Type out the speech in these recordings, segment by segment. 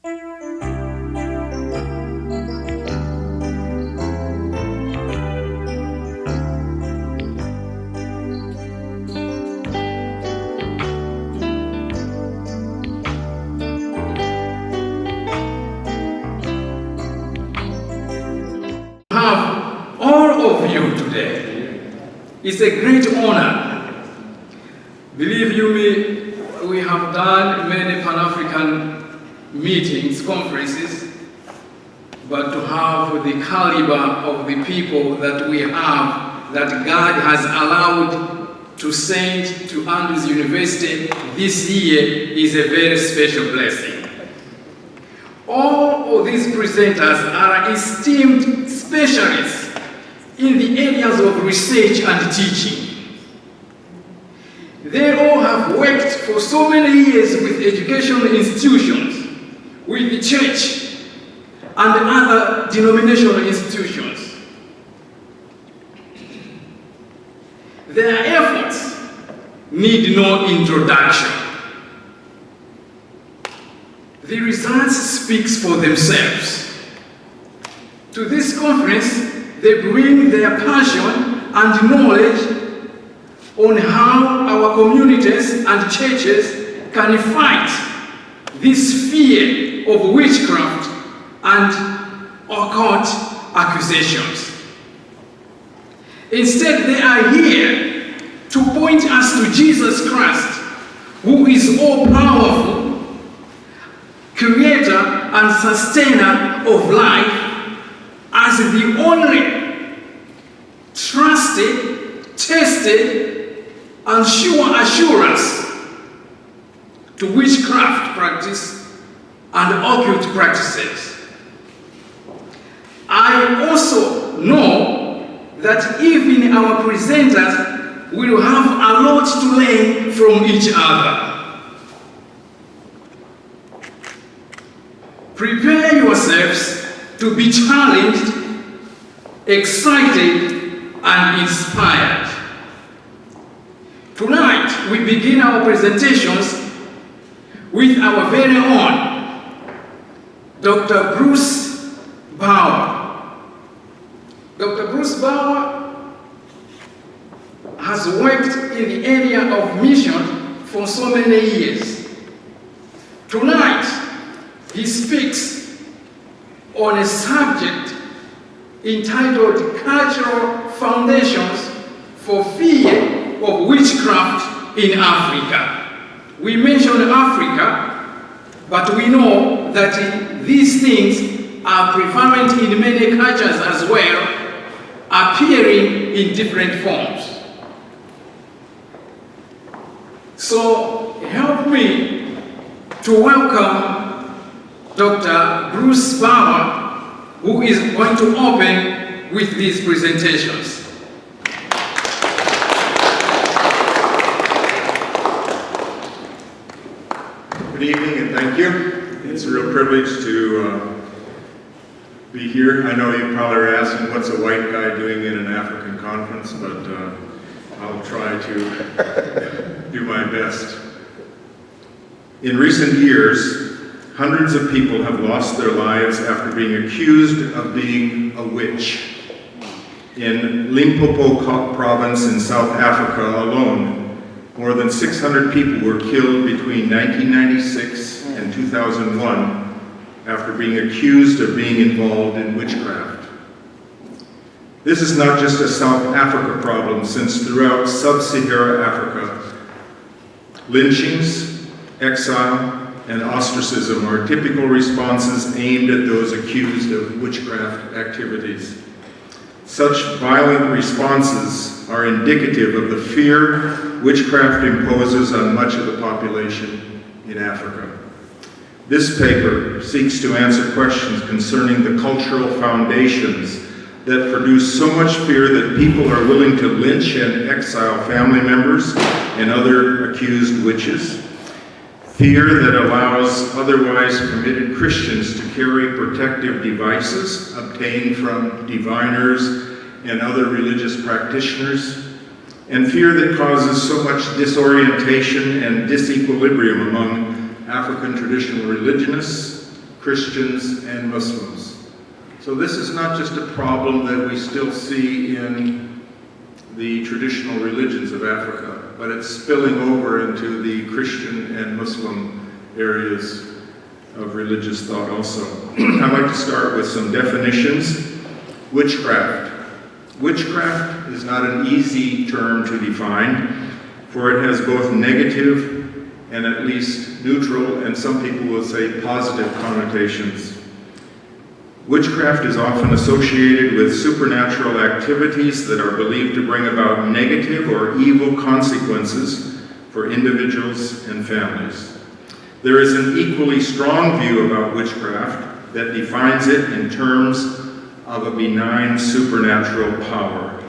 It's a great honor. Believe you me, we have done many Pan-African meetings, conferences, but to have the caliber of the people that we have, that God has allowed to send to Andrews University this year is a very special blessing. All of these presenters are esteemed specialists in the areas of research and teaching. They all have worked for so many years with educational institutions, with the church, and other denominational institutions. Their efforts need no introduction. The results speak for themselves. To this conference, they bring their passion and knowledge on how our communities and churches can fight this fear of witchcraft and occult accusations. Instead, they are here to point us to Jesus Christ, who is all-powerful, creator and sustainer of life, as the only trusted, tested, and sure assurance to witchcraft practice and occult practices. I also know that even our presenters will have a lot to learn from each other. Prepare yourselves to be challenged, excited, and inspired. Tonight, we begin our presentations with our very own Dr. Bruce Bauer. Dr. Bruce Bauer has worked in the area of mission for so many years. Tonight, he speaks on a subject entitled Cultural Foundations for Fear of Witchcraft in Africa. We mention Africa, but we know that these things are prevalent in many cultures as well, appearing in different forms. So help me to welcome Dr. Bruce Bauer, who is going to open with these presentations. Good evening and thank you. It's a real privilege to be here. I know you probably are asking what's a white guy doing in an African conference, but I'll try to do my best. In recent years, hundreds of people have lost their lives after being accused of being a witch. In Limpopo province in South Africa alone, more than 600 people were killed between 1996 and 2001 after being accused of being involved in witchcraft. This is not just a South Africa problem, since throughout sub-Saharan Africa, lynchings, exile, and ostracism are typical responses aimed at those accused of witchcraft activities. Such violent responses are indicative of the fear witchcraft imposes on much of the population in Africa. This paper seeks to answer questions concerning the cultural foundations that produce so much fear that people are willing to lynch and exile family members and other accused witches. Fear that allows otherwise committed Christians to carry protective devices obtained from diviners and other religious practitioners, and fear that causes so much disorientation and disequilibrium among African traditional religionists, Christians and Muslims. So this is not just a problem that we still see in the traditional religions of Africa, but it's spilling over into the Christian and Muslim areas of religious thought also. I'd like to start with some definitions. Witchcraft. Witchcraft is not an easy term to define, for it has both negative and at least neutral, and some people will say positive connotations. Witchcraft is often associated with supernatural activities that are believed to bring about negative or evil consequences for individuals and families. There is an equally strong view about witchcraft that defines it in terms of a benign supernatural power.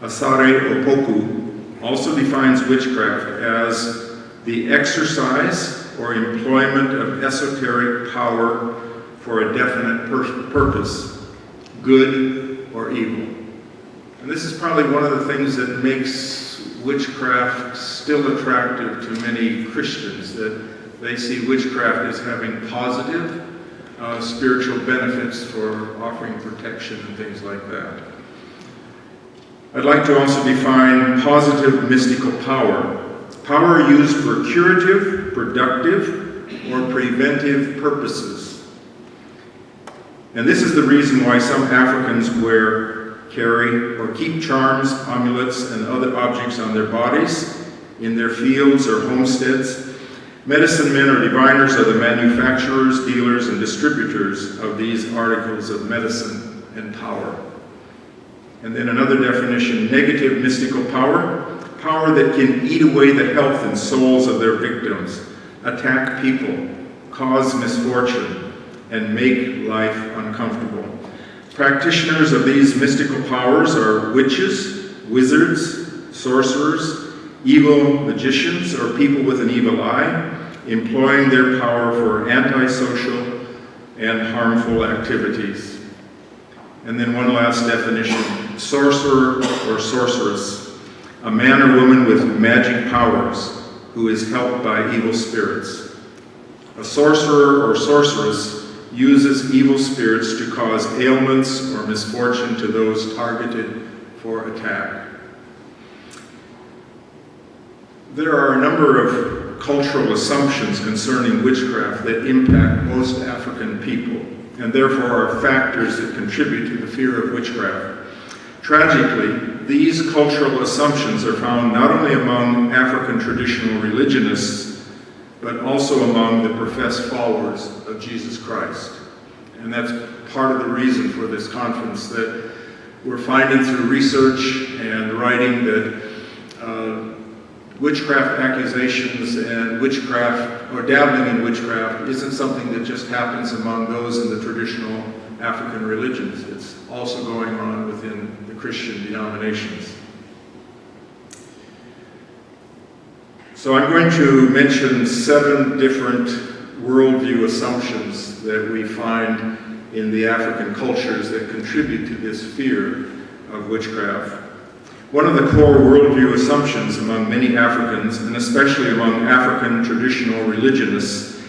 Asare Opoku also defines witchcraft as the exercise or employment of esoteric power for a definite purpose, good or evil. And this is probably one of the things that makes witchcraft still attractive to many Christians, that they see witchcraft as having positive spiritual benefits for offering protection and things like that. I'd like to also define positive mystical power. Power used for curative, productive, or preventive purposes. And this is the reason why some Africans carry, or keep charms, amulets, and other objects on their bodies, in their fields or homesteads. Medicine men or diviners are the manufacturers, dealers, and distributors of these articles of medicine and power. And then another definition, negative mystical power. Power that can eat away the health and souls of their victims, attack people, cause misfortune, and make life uncomfortable. Practitioners of these mystical powers are witches, wizards, sorcerers, evil magicians, or people with an evil eye, employing their power for antisocial and harmful activities. And then one last definition, sorcerer or sorceress, a man or woman with magic powers who is helped by evil spirits. A sorcerer or sorceress uses evil spirits to cause ailments or misfortune to those targeted for attack. There are a number of cultural assumptions concerning witchcraft that impact most African people, and therefore are factors that contribute to the fear of witchcraft. Tragically, these cultural assumptions are found not only among African traditional religionists, but also among the professed followers of Jesus Christ. And that's part of the reason for this conference, that we're finding through research and writing that witchcraft accusations and witchcraft, or dabbling in witchcraft, isn't something that just happens among those in the traditional African religions. It's also going on within the Christian denominations. So I'm going to mention 7 different worldview assumptions that we find in the African cultures that contribute to this fear of witchcraft. One of the core worldview assumptions among many Africans, and especially among African traditional religionists,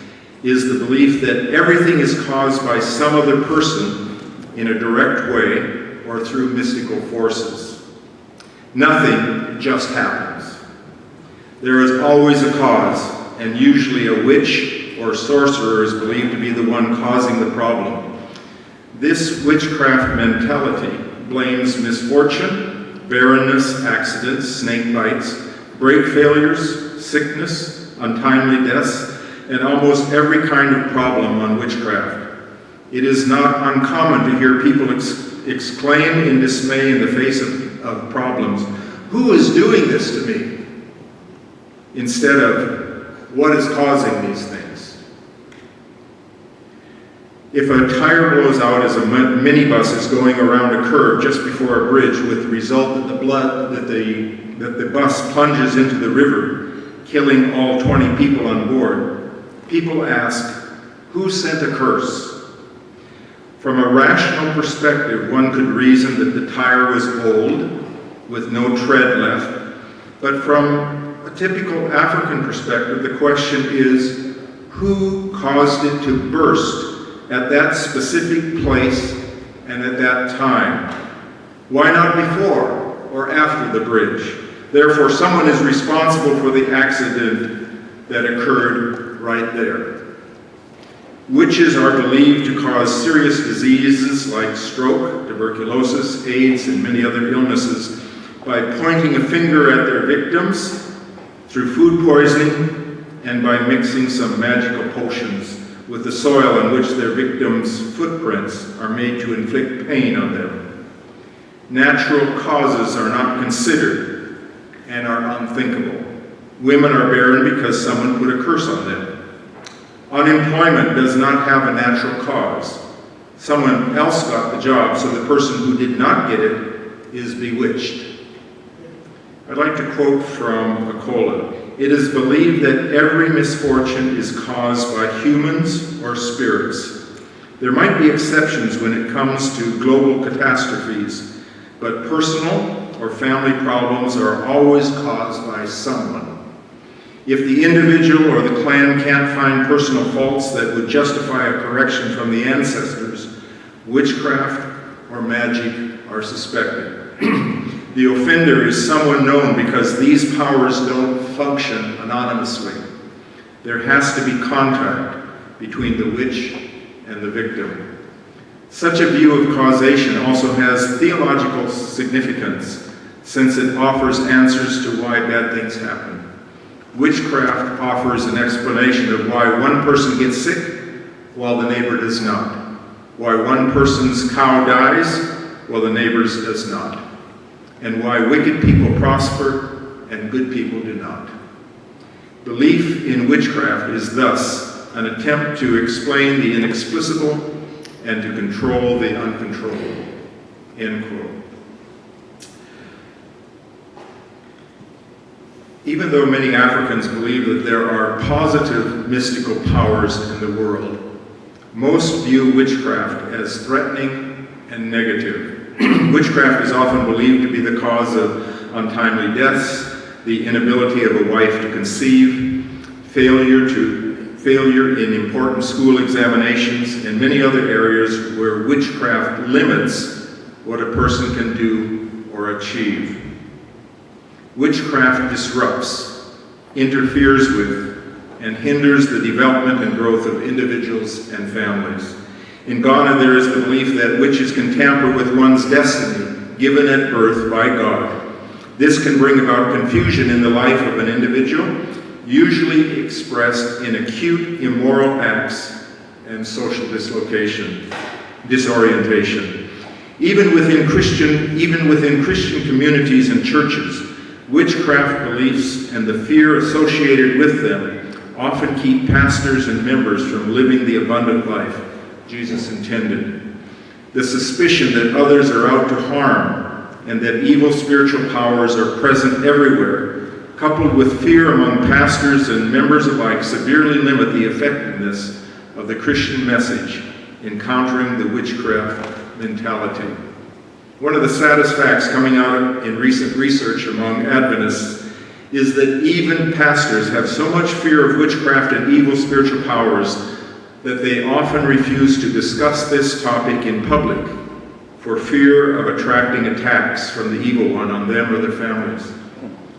is the belief that everything is caused by some other person in a direct way or through mystical forces. Nothing just happens. There is always a cause, and usually a witch or sorcerer is believed to be the one causing the problem. This witchcraft mentality blames misfortune, barrenness, accidents, snake bites, brake failures, sickness, untimely deaths, and almost every kind of problem on witchcraft. It is not uncommon to hear people exclaim in dismay in the face of problems, "Who is doing this to me?" instead of, "What is causing these things?" If a tire blows out as a minibus is going around a curve just before a bridge, with the result that the bus plunges into the river, killing all 20 people on board, people ask, who sent a curse? From a rational perspective, one could reason that the tire was old, with no tread left. But from a typical African perspective, the question is, who caused it to burst at that specific place and at that time. Why not before or after the bridge? Therefore, someone is responsible for the accident that occurred right there. Witches are believed to cause serious diseases like stroke, tuberculosis, AIDS, and many other illnesses by pointing a finger at their victims through food poisoning and by mixing some magical potions with the soil in which their victims' footprints are made to inflict pain on them. Natural causes are not considered and are unthinkable. Women are barren because someone put a curse on them. Unemployment does not have a natural cause. Someone else got the job, so the person who did not get it is bewitched. I'd like to quote from Khaula. It is believed that every misfortune is caused by humans or spirits. There might be exceptions when it comes to global catastrophes, but personal or family problems are always caused by someone. If the individual or the clan can't find personal faults that would justify a correction from the ancestors, witchcraft or magic are suspected. The offender is someone known because these powers don't function anonymously. There has to be contact between the witch and the victim. Such a view of causation also has theological significance, since it offers answers to why bad things happen. Witchcraft offers an explanation of why one person gets sick while the neighbor does not, why one person's cow dies while the neighbor's does not, and why wicked people prosper and good people do not. Belief in witchcraft is thus an attempt to explain the inexplicable and to control the uncontrollable. End quote. Even though many Africans believe that there are positive mystical powers in the world, most view witchcraft as threatening and negative. Witchcraft is often believed to be the cause of untimely deaths, the inability of a wife to conceive, failure in important school examinations, and many other areas where witchcraft limits what a person can do or achieve. Witchcraft disrupts, interferes with, and hinders the development and growth of individuals and families. In Ghana, there is the belief that witches can tamper with one's destiny, given at birth by God. This can bring about confusion in the life of an individual, usually expressed in acute immoral acts and social disorientation. Even within Christian communities and churches, witchcraft beliefs and the fear associated with them often keep pastors and members from living the abundant life Jesus intended. The suspicion that others are out to harm and that evil spiritual powers are present everywhere, coupled with fear among pastors and members alike, severely limit the effectiveness of the Christian message in countering the witchcraft mentality. One of the saddest facts coming out in recent research among Adventists is that even pastors have so much fear of witchcraft and evil spiritual powers that they often refuse to discuss this topic in public for fear of attracting attacks from the evil one on them or their families.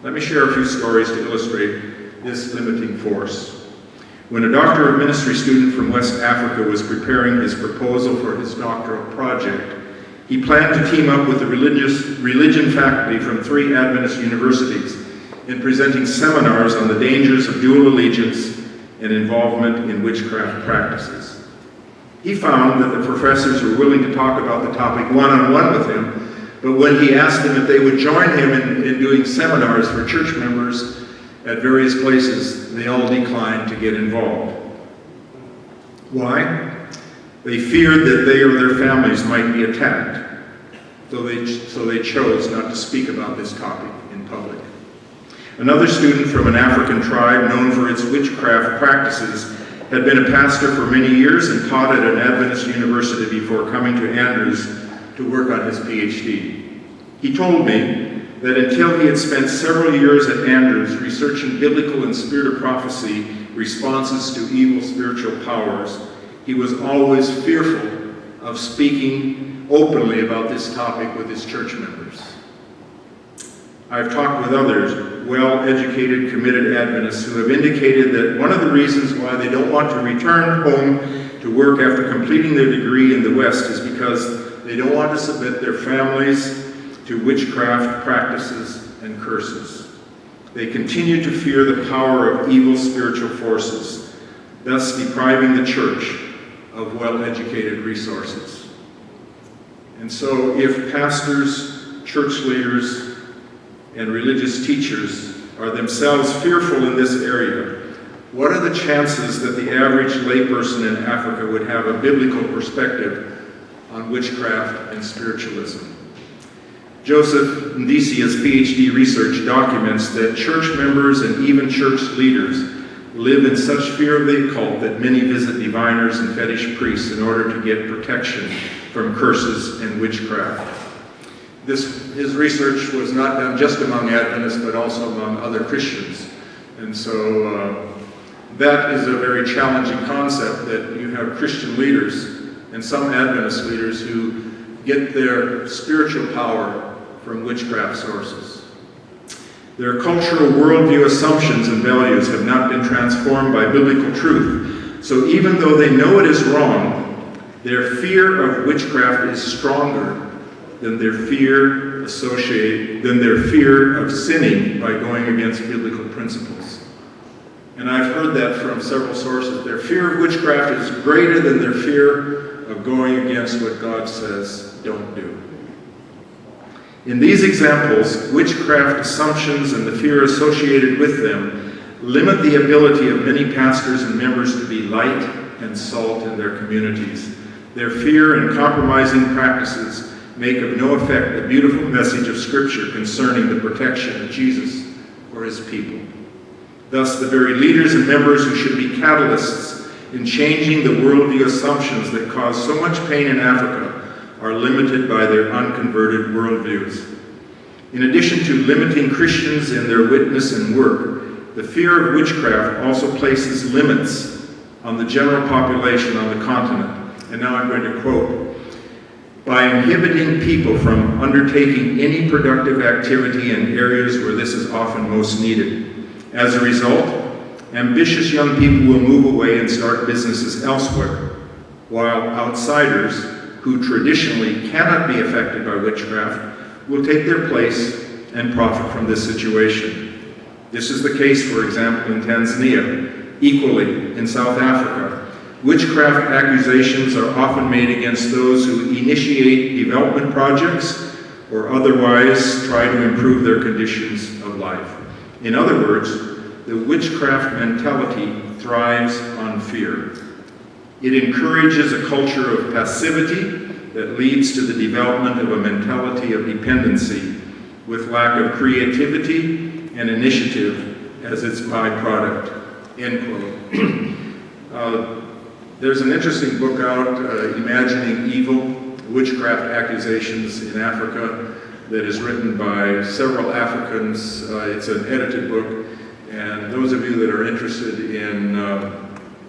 Let me share a few stories to illustrate this limiting force. When a Doctor of Ministry student from West Africa was preparing his proposal for his doctoral project, he planned to team up with the religion faculty from 3 Adventist universities in presenting seminars on the dangers of dual allegiance and involvement in witchcraft practices. He found that the professors were willing to talk about the topic one-on-one with him, but when he asked them if they would join him in doing seminars for church members at various places, they all declined to get involved. Why? They feared that they or their families might be attacked, so they chose not to speak about this topic in public. Another student from an African tribe known for its witchcraft practices had been a pastor for many years and taught at an Adventist university before coming to Andrews to work on his PhD. He told me that until he had spent several years at Andrews researching biblical and spirit of prophecy responses to evil spiritual powers, he was always fearful of speaking openly about this topic with his church members. I've talked with others, well-educated, committed Adventists, who have indicated that one of the reasons why they don't want to return home to work after completing their degree in the West is because they don't want to submit their families to witchcraft practices and curses. They continue to fear the power of evil spiritual forces, thus depriving the church of well-educated resources. And so if pastors, church leaders, and religious teachers are themselves fearful in this area, what are the chances that the average layperson in Africa would have a biblical perspective on witchcraft and spiritualism? Joseph Ndisia's PhD research documents that church members and even church leaders live in such fear of the occult that many visit diviners and fetish priests in order to get protection from curses and witchcraft. His research was not done just among Adventists, but also among other Christians. And so that is a very challenging concept, that you have Christian leaders and some Adventist leaders who get their spiritual power from witchcraft sources. Their cultural worldview assumptions and values have not been transformed by biblical truth. So even though they know it is wrong, their fear of witchcraft is stronger than their fear of sinning by going against biblical principles. And I've heard that from several sources. Their fear of witchcraft is greater than their fear of going against what God says don't do. In these examples, witchcraft assumptions and the fear associated with them limit the ability of many pastors and members to be light and salt in their communities. Their fear and compromising practices make of no effect the beautiful message of Scripture concerning the protection of Jesus for his people. Thus, the very leaders and members who should be catalysts in changing the worldview assumptions that cause so much pain in Africa are limited by their unconverted worldviews. In addition to limiting Christians in their witness and work, the fear of witchcraft also places limits on the general population on the continent. And now I'm going to quote, "By inhibiting people from undertaking any productive activity in areas where this is often most needed. As a result, ambitious young people will move away and start businesses elsewhere, while outsiders, who traditionally cannot be affected by witchcraft, will take their place and profit from this situation. This is the case, for example, in Tanzania, equally in South Africa. Witchcraft accusations are often made against those who initiate development projects or otherwise try to improve their conditions of life. In other words, the witchcraft mentality thrives on fear. It encourages a culture of passivity that leads to the development of a mentality of dependency with lack of creativity and initiative as its byproduct." End quote. There's an interesting book out, Imagining Evil, Witchcraft Accusations in Africa, that is written by several Africans. It's an edited book, and those of you that are interested in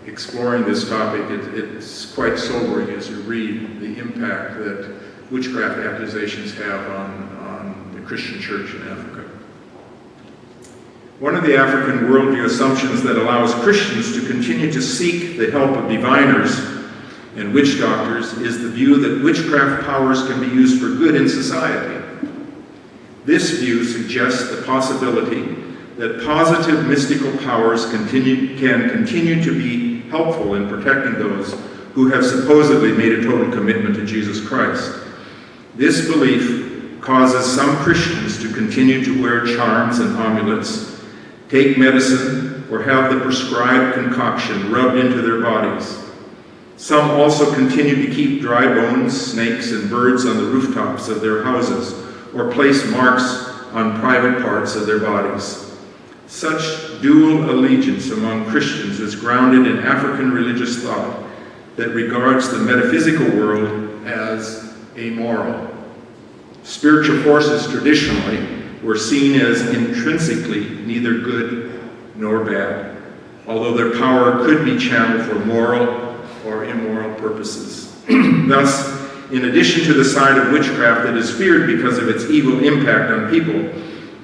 exploring this topic, it's quite sobering as you read the impact that witchcraft accusations have on the Christian church in Africa. One of the African worldview assumptions that allows Christians to continue to seek the help of diviners and witch doctors is the view that witchcraft powers can be used for good in society. This view suggests the possibility that positive mystical powers can continue to be helpful in protecting those who have supposedly made a total commitment to Jesus Christ. This belief causes some Christians to continue to wear charms and amulets, take medicine, or have the prescribed concoction rubbed into their bodies. Some also continue to keep dry bones, snakes, and birds on the rooftops of their houses, or place marks on private parts of their bodies. Such dual allegiance among Christians is grounded in African religious thought that regards the metaphysical world as amoral. Spiritual forces traditionally were seen as intrinsically neither good nor bad, although their power could be channeled for moral or immoral purposes. Thus, in addition to the side of witchcraft that is feared because of its evil impact on people,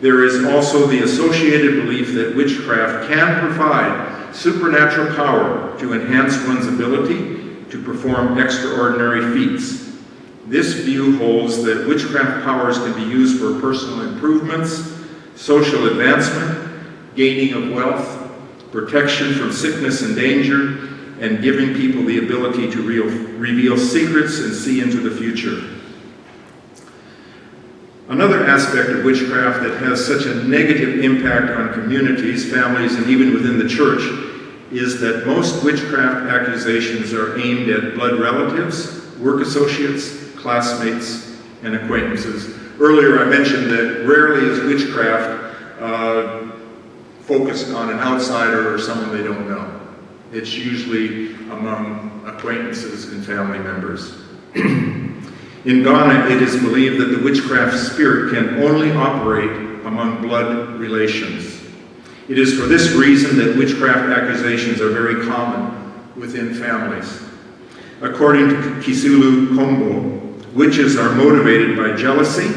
there is also the associated belief that witchcraft can provide supernatural power to enhance one's ability to perform extraordinary feats. This view holds that witchcraft powers can be used for personal improvements, social advancement, gaining of wealth, protection from sickness and danger, and giving people the ability to reveal secrets and see into the future. Another aspect of witchcraft that has such a negative impact on communities, families, and even within the church is that most witchcraft accusations are aimed at blood relatives, work associates, classmates, and acquaintances. Earlier I mentioned that rarely is witchcraft focused on an outsider or someone they don't know. It's usually among acquaintances and family members. In Ghana, it is believed that the witchcraft spirit can only operate among blood relations. It is for this reason that witchcraft accusations are very common within families. According to Kisulu Kombo, witches are motivated by jealousy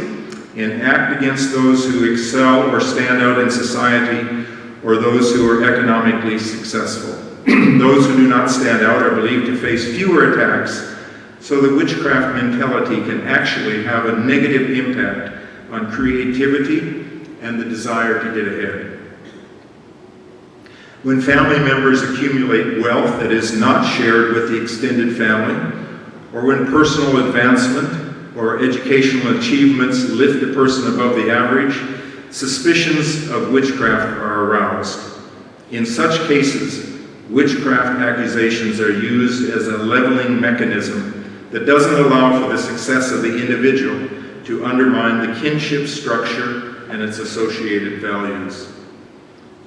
and act against those who excel or stand out in society or those who are economically successful. Those who do not stand out are believed to face fewer attacks, so the witchcraft mentality can actually have a negative impact on creativity and the desire to get ahead. When family members accumulate wealth that is not shared with the extended family, or when personal advancement or educational achievements lift a person above the average, suspicions of witchcraft are aroused. In such cases, witchcraft accusations are used as a leveling mechanism that doesn't allow for the success of the individual to undermine the kinship structure and its associated values.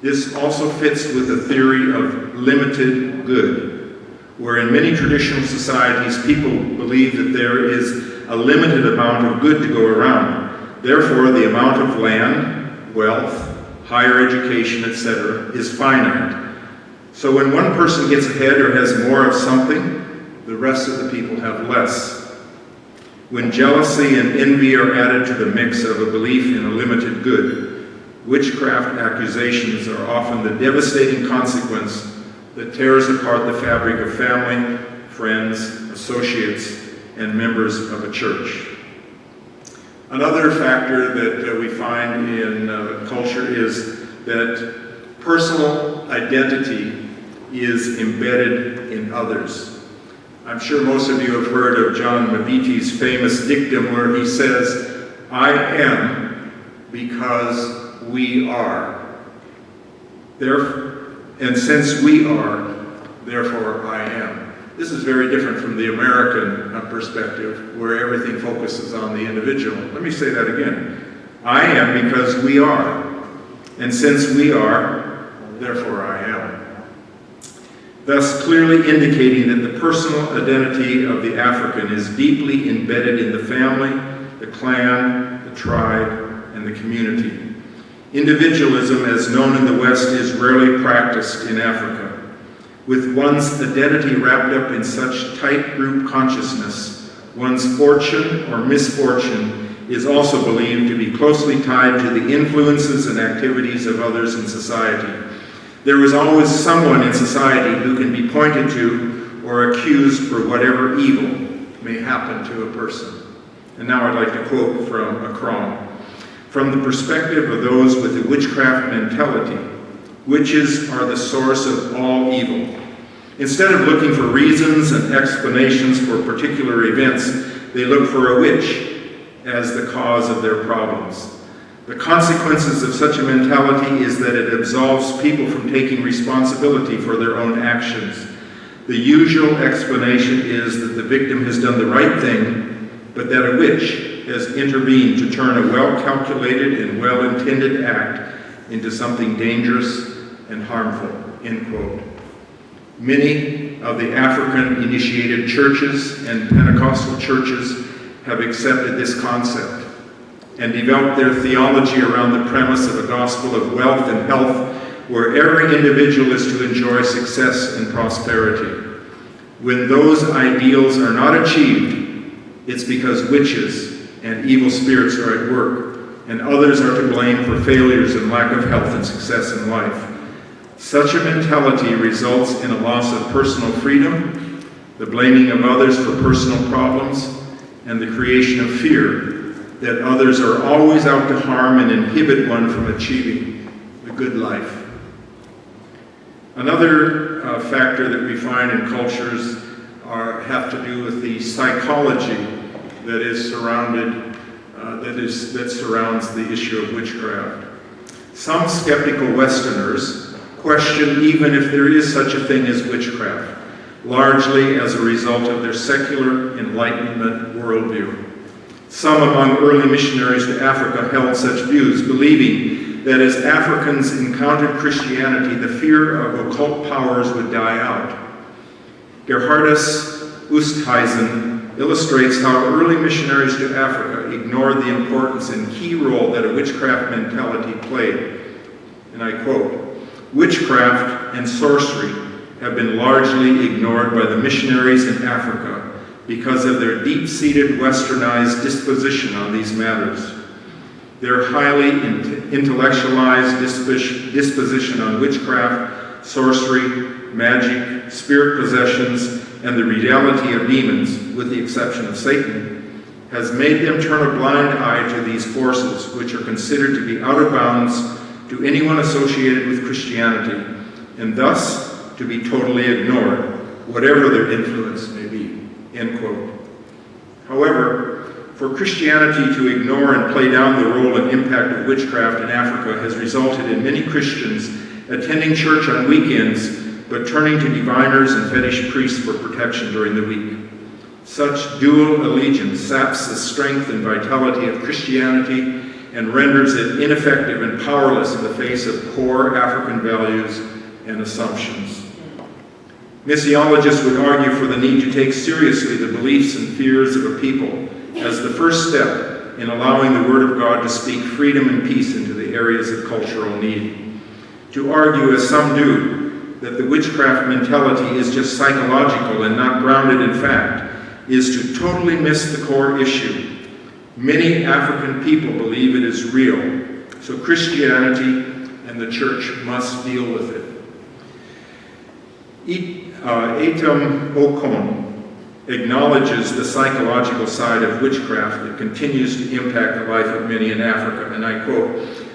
This also fits with the theory of limited good, where in many traditional societies people believe that there is a limited amount of good to go around. Therefore, the amount of land, wealth, higher education, etc. is finite. So when one person gets ahead or has more of something, the rest of the people have less. When jealousy and envy are added to the mix of a belief in a limited good, witchcraft accusations are often the devastating consequence that tears apart the fabric of family, friends, associates, and members of a church. Another factor that we find in culture is that personal identity is embedded in others. I'm sure most of you have heard of John Mbiti's famous dictum where he says, "I am because we are. And since we are, therefore I am." This is very different from the American perspective, where everything focuses on the individual. Let me say that again. I am because we are. And since we are, therefore I am. Thus clearly indicating that the personal identity of the African is deeply embedded in the family, the clan, the tribe, and the community. Individualism, as known in the West, is rarely practiced in Africa. With one's identity wrapped up in such tight group consciousness, one's fortune or misfortune is also believed to be closely tied to the influences and activities of others in society. There is always someone in society who can be pointed to or accused for whatever evil may happen to a person. And now I'd like to quote from Akron. From the perspective of those with the witchcraft mentality, witches are the source of all evil. Instead of looking for reasons and explanations for particular events, they look for a witch as the cause of their problems. The consequences of such a mentality is that it absolves people from taking responsibility for their own actions. The usual explanation is that the victim has done the right thing, but that a witch has intervened to turn a well-calculated and well-intended act into something dangerous and harmful, end quote. Many of the African-initiated churches and Pentecostal churches have accepted this concept and developed their theology around the premise of a gospel of wealth and health where every individual is to enjoy success and prosperity. When those ideals are not achieved, it's because witches and evil spirits are at work, and others are to blame for failures and lack of health and success in life. Such a mentality results in a loss of personal freedom, the blaming of others for personal problems, and the creation of fear that others are always out to harm and inhibit one from achieving the good life. Another factor that we find in cultures have to do with the psychology that is that surrounds the issue of witchcraft. Some skeptical Westerners question even if there is such a thing as witchcraft, largely as a result of their secular Enlightenment worldview. Some among early missionaries to Africa held such views, believing that as Africans encountered Christianity, the fear of occult powers would die out. Gerhardus Oosthuizen illustrates how early missionaries to Africa ignored the importance and key role that a witchcraft mentality played. And I quote, "Witchcraft and sorcery have been largely ignored by the missionaries in Africa because of their deep-seated westernized disposition on these matters. Their highly intellectualized disposition on witchcraft, sorcery, magic, spirit possessions, and the reality of demons, with the exception of Satan, has made them turn a blind eye to these forces, which are considered to be out of bounds to anyone associated with Christianity, and thus to be totally ignored, whatever their influence may be." End quote. However, for Christianity to ignore and play down the role and impact of witchcraft in Africa has resulted in many Christians attending church on weekends, but turning to diviners and fetish priests for protection during the week. Such dual allegiance saps the strength and vitality of Christianity and renders it ineffective and powerless in the face of core African values and assumptions. Missiologists would argue for the need to take seriously the beliefs and fears of a people as the first step in allowing the Word of God to speak freedom and peace into the areas of cultural need. To argue, as some do, that the witchcraft mentality is just psychological and not grounded in fact is to totally miss the core issue. Many African people believe it is real, so Christianity and the church must deal with it. Etam Okon acknowledges the psychological side of witchcraft that continues to impact the life of many in Africa, and I quote,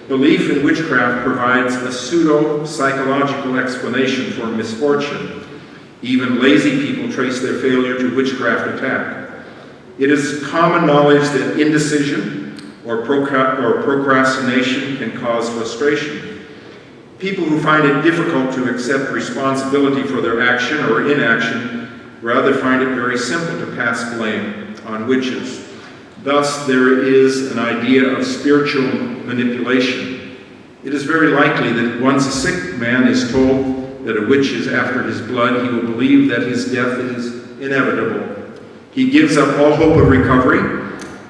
"Belief in witchcraft provides a pseudo-psychological explanation for misfortune. Even lazy people trace their failure to witchcraft attack. It is common knowledge that indecision or procrastination can cause frustration. People who find it difficult to accept responsibility for their action or inaction rather find it very simple to pass blame on witches. Thus, there is an idea of spiritual manipulation. It is very likely that once a sick man is told that a witch is after his blood, he will believe that his death is inevitable. He gives up all hope of recovery,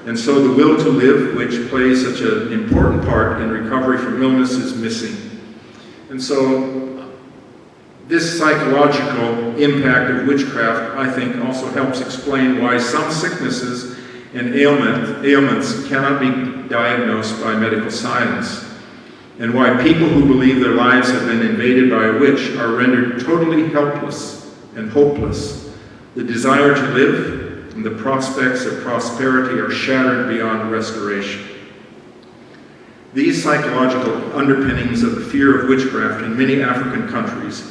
and so the will to live, which plays such an important part in recovery from illness, is missing." And so, this psychological impact of witchcraft, I think, also helps explain why some sicknesses and ailments cannot be diagnosed by medical science, and why people who believe their lives have been invaded by a witch are rendered totally helpless and hopeless. The desire to live and the prospects of prosperity are shattered beyond restoration. These psychological underpinnings of the fear of witchcraft in many African countries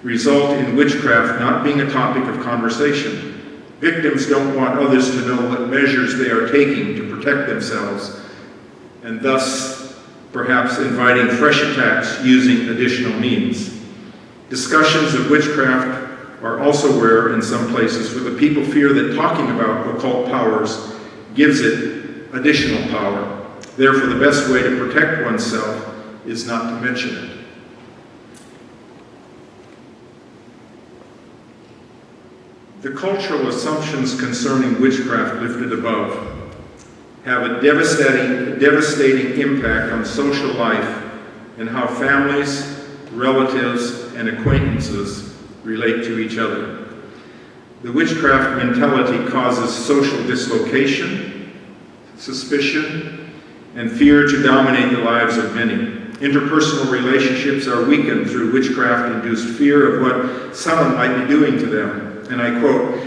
result in witchcraft not being a topic of conversation. Victims don't want others to know what measures they are taking to protect themselves, and thus perhaps inviting fresh attacks using additional means. Discussions of witchcraft are also rare in some places, for the people fear that talking about occult powers gives it additional power. Therefore, the best way to protect oneself is not to mention it. The cultural assumptions concerning witchcraft lifted above have a devastating impact on social life and how families, relatives, and acquaintances relate to each other. The witchcraft mentality causes social dislocation, suspicion, and fear to dominate the lives of many. Interpersonal relationships are weakened through witchcraft-induced fear of what someone might be doing to them. And I quote,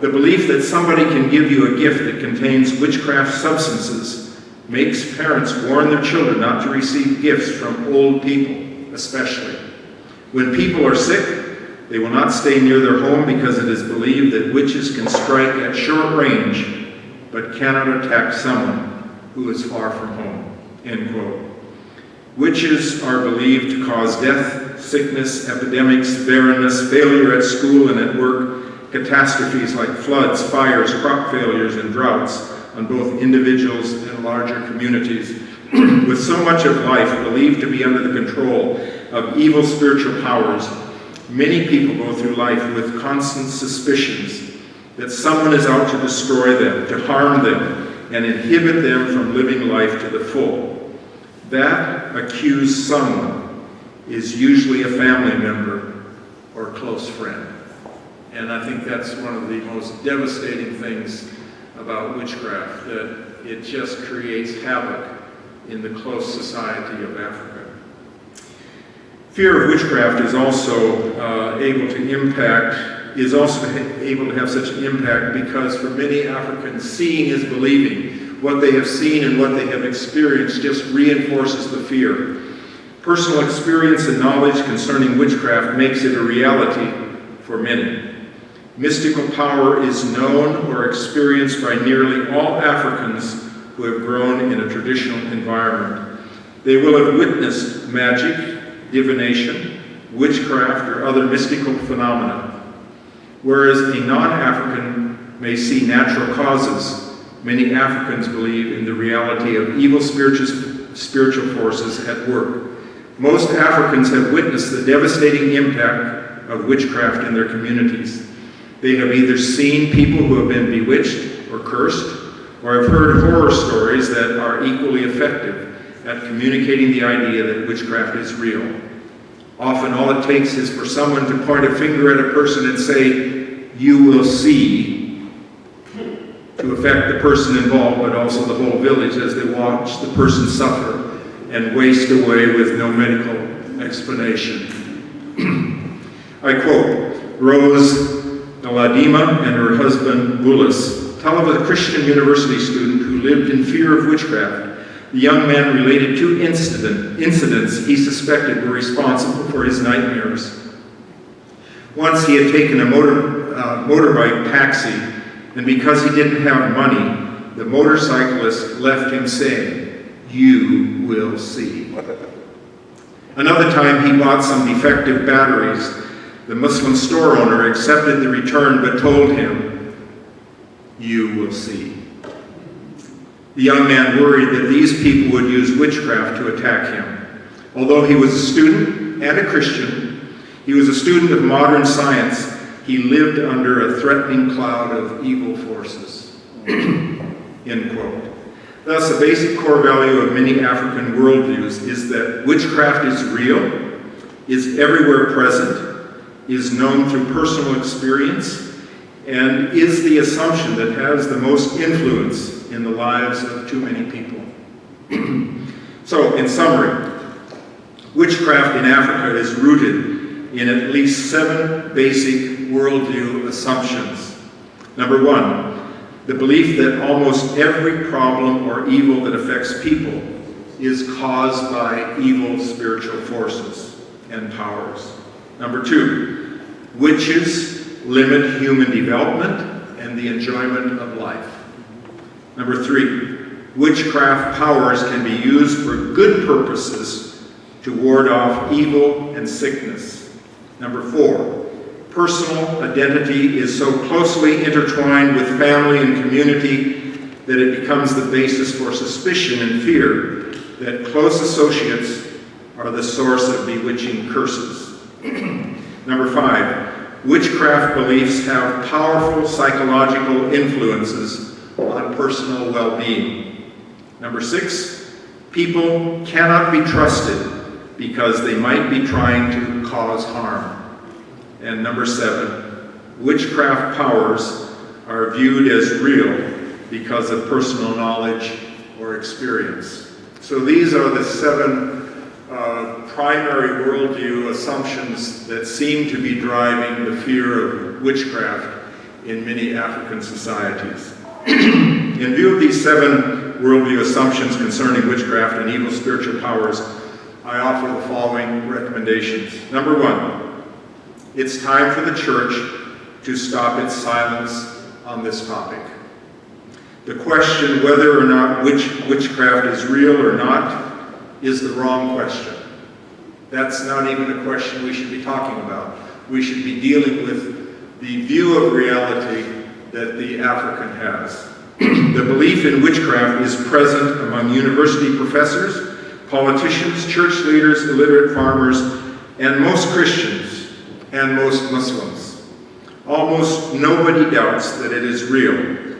"The belief that somebody can give you a gift that contains witchcraft substances makes parents warn their children not to receive gifts from old people, especially. When people are sick, they will not stay near their home because it is believed that witches can strike at short range but cannot attack someone who is far from home." End quote. Witches are believed to cause death, sickness, epidemics, barrenness, failure at school and at work, catastrophes like floods, fires, crop failures, and droughts on both individuals and larger communities. With so much of life believed to be under the control of evil spiritual powers, many people go through life with constant suspicions that someone is out to destroy them, to harm them, and inhibit them from living life to the full. That accused someone is usually a family member or close friend. And I think that's one of the most devastating things about witchcraft, that it just creates havoc in the close society of Africa. Fear of witchcraft is also able to have such an impact because for many Africans, seeing is believing. What they have seen and what they have experienced just reinforces the fear. Personal experience and knowledge concerning witchcraft makes it a reality for many. Mystical power is known or experienced by nearly all Africans who have grown in a traditional environment. They will have witnessed magic, divination, witchcraft, or other mystical phenomena. Whereas a non-African may see natural causes, many Africans believe in the reality of evil spiritual forces at work. Most Africans have witnessed the devastating impact of witchcraft in their communities. They have either seen people who have been bewitched or cursed, or have heard horror stories that are equally effective at communicating the idea that witchcraft is real. Often all it takes is for someone to point a finger at a person and say, "You will see," to affect the person involved, but also the whole village as they watch the person suffer and waste away with no medical explanation. I quote, Rose Galadima and her husband Bullis tell of a Christian university student who lived in fear of witchcraft. The young man related two incidents he suspected were responsible for his nightmares. Once he had taken a motorbike taxi, and because he didn't have money, the motorcyclist left him saying, "You will see." Another time he bought some defective batteries. The Muslim store owner accepted the return but told him, "You will see." The young man worried that these people would use witchcraft to attack him. Although he was a student and a Christian, he was a student of modern science, he lived under a threatening cloud of evil forces. End quote. Thus, a basic core value of many African worldviews is that witchcraft is real, is everywhere present, is known through personal experience, and is the assumption that has the most influence in the lives of too many people. So, in summary, witchcraft in Africa is rooted in at least 7 basic worldview assumptions. Number 1, the belief that almost every problem or evil that affects people is caused by evil spiritual forces and powers. Number 2, witches limit human development and the enjoyment of life. Number 3, witchcraft powers can be used for good purposes to ward off evil and sickness. Number 4, personal identity is so closely intertwined with family and community that it becomes the basis for suspicion and fear that close associates are the source of bewitching curses. Number 5, witchcraft beliefs have powerful psychological influences on personal well-being. Number 6, people cannot be trusted because they might be trying to cause harm. And number 7, witchcraft powers are viewed as real because of personal knowledge or experience. So these are the 7 primary worldview assumptions that seem to be driving the fear of witchcraft in many African societies. In view of these 7 worldview assumptions concerning witchcraft and evil spiritual powers, I offer the following recommendations. Number 1, it's time for the church to stop its silence on this topic. The question whether or not witchcraft is real or not is the wrong question. That's not even a question we should be talking about. We should be dealing with the view of reality that the African has. The belief in witchcraft is present among university professors, politicians, church leaders, illiterate farmers, and most Christians and most Muslims. Almost nobody doubts that it is real.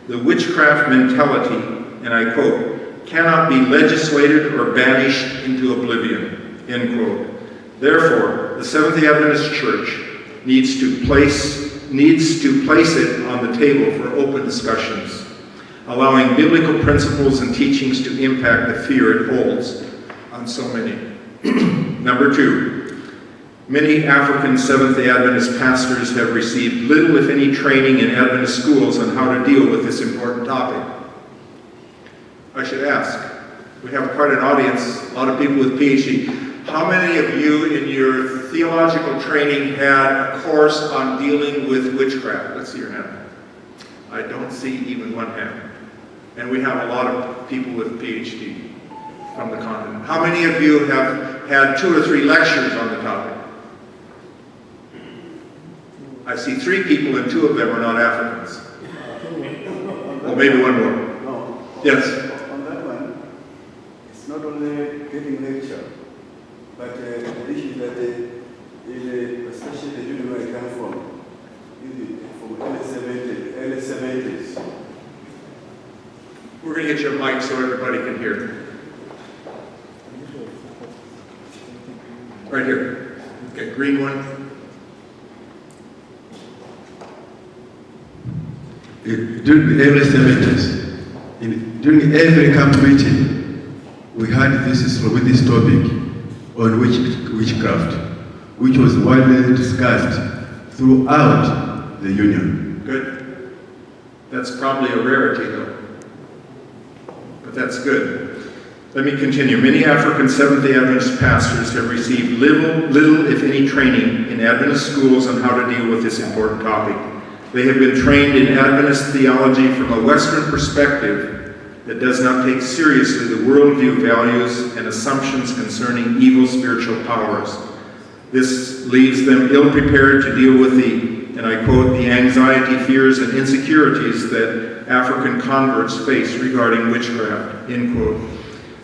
The witchcraft mentality, and I quote, cannot be legislated or banished into oblivion, end quote. Therefore, the Seventh-day Adventist Church needs to place it on the table for open discussions, allowing biblical principles and teachings to impact the fear it holds on so many. Number 2, many African Seventh-day Adventist pastors have received little, if any, training in Adventist schools on how to deal with this important topic. I should ask, we have quite an audience, a lot of people with PhD. How many of you in your theological training had a course on dealing with witchcraft? Let's see your hand. I don't see even one hand. And we have a lot of people with PhD from the continent. How many of you have had 2 or 3 lectures on the topic? I see 3 people and 2 of them are not Africans. Well, maybe one more. No. Yes. On that one, it's not only getting lecture, but the issue that especially the unit where I come from early 70s. We're going to get you a mic so everybody can hear. Right here. Okay, green one. During the early 70s, during every camp meeting, we had this topic on witchcraft, which was widely discussed throughout the Union. Good. That's probably a rarity, though. But that's good. Let me continue. Many African Seventh-day Adventist pastors have received little, if any, training in Adventist schools on how to deal with this important topic. They have been trained in Adventist theology from a Western perspective that does not take seriously the worldview values and assumptions concerning evil spiritual powers. This leaves them ill-prepared to deal with the, and I quote, the anxiety, fears, and insecurities that African converts face regarding witchcraft, end quote.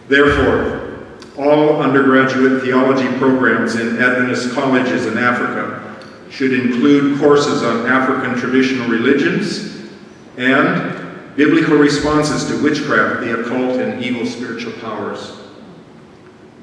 Therefore, all undergraduate theology programs in Adventist colleges in Africa should include courses on African traditional religions and biblical responses to witchcraft, the occult, and evil spiritual powers.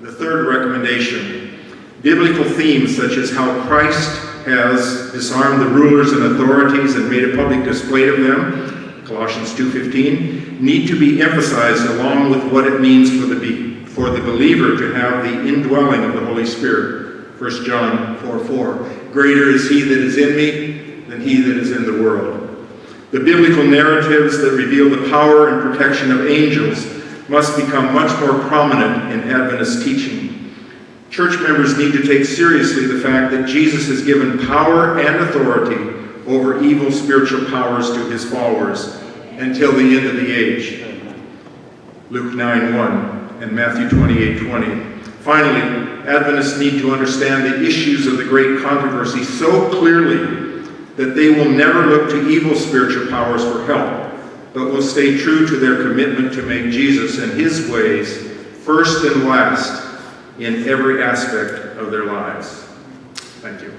The third recommendation, biblical themes such as how Christ has disarmed the rulers and authorities and made a public display of them, Colossians 2:15, need to be emphasized along with what it means for the believer to have the indwelling of the Holy Spirit, 1 John 4:4. Greater is he that is in me than he that is in the world. The biblical narratives that reveal the power and protection of angels must become much more prominent in Adventist teaching. Church members need to take seriously the fact that Jesus has given power and authority over evil spiritual powers to his followers until the end of the age. Luke 9:1 and Matthew 28:20. Finally, Adventists need to understand the issues of the great controversy so clearly that they will never look to evil spiritual powers for help, but will stay true to their commitment to make Jesus and his ways first and last in every aspect of their lives. Thank you.